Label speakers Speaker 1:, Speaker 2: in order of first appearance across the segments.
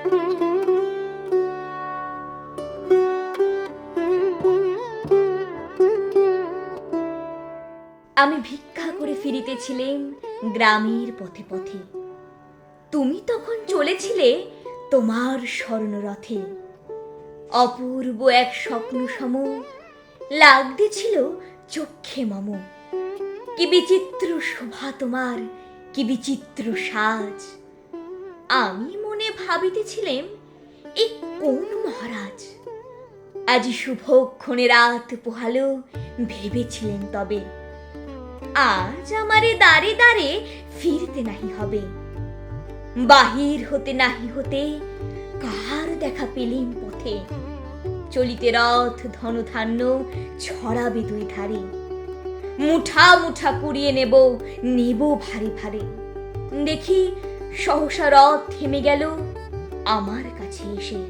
Speaker 1: আমি ভিক্ষা করে ফিরিতেছিলেম গ্রামের পথে পথে। তুমি তখন চলেছিলে তোমার স্বর্ণরথে। অপূর্ব এক স্বপ্ন সম লাগতেছিল চক্ষে মম। কি বিচিত্র শোভা তোমার, কি বিচিত্র সাজ। আমি মনে ভাবিতেছিলেম এ কোন মহারাজ। আজি শুভক্ষণে রাত পোহালো ভেবেছিলেন তবে। আজ আমারে দাঁড়ে দাঁড়ে ফিরতে নাহি হবে। বাহির হতে নাহি হতে কার দেখা পেলেম পথে। চলিতে রথ ধনধান্য ছড়াবে দুই ধারে। মুঠা মুঠা কুড়িয়ে নেব ভারে ভারে। দেখি সহসা রথ থেমে গেল আমার কাছে এসে।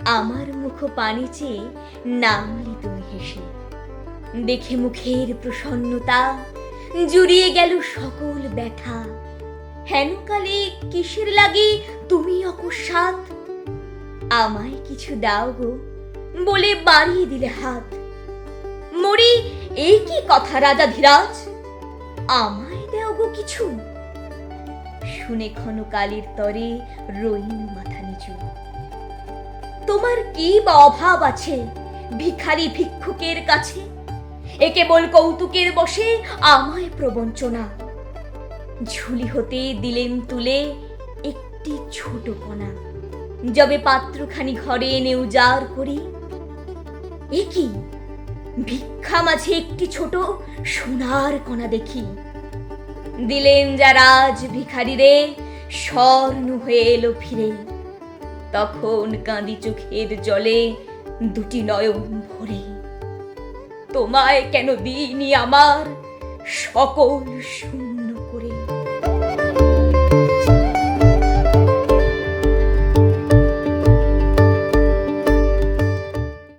Speaker 1: আমার মুখ পানে চেয়ে নামলে তুমি হেসে। দেখে মুখের প্রসন্নতা জুড়িয়ে গেল সকল ব্যথা। হেনকালে কিসের লাগি তুমি অকস্মাৎ আমায় কিছু দাও গো বলে বাড়িয়ে দিলে হাত। মরি এই কি কথা রাজাধিরাজ, আমায় দেও গো কিছু। শুনে ক্ষণকালের তরে রইল মাথা নিচু। তোমার কি বা অভাব আছে ভিখারি ভিক্ষুকের কাছে? এ কেবল কৌতুকের বসে আমায় প্রবঞ্চনা। ঝুলি হতে দিলেন তুলে একটি ছোট কণা। যবে পাত্রখানি ঘরে এনে উজাড় করি, এ কি ভিক্ষা মাঝে একটি ছোট সোনার কণা দেখি। দিলেন যা রাজ ভিখারি রে, স্বর্ণ হয়ে এলো ফিরে। তখন কাঁদি চোখের জলে দুটি নয়ন ভরে। তোমায় কেন দিইনি আমার সকল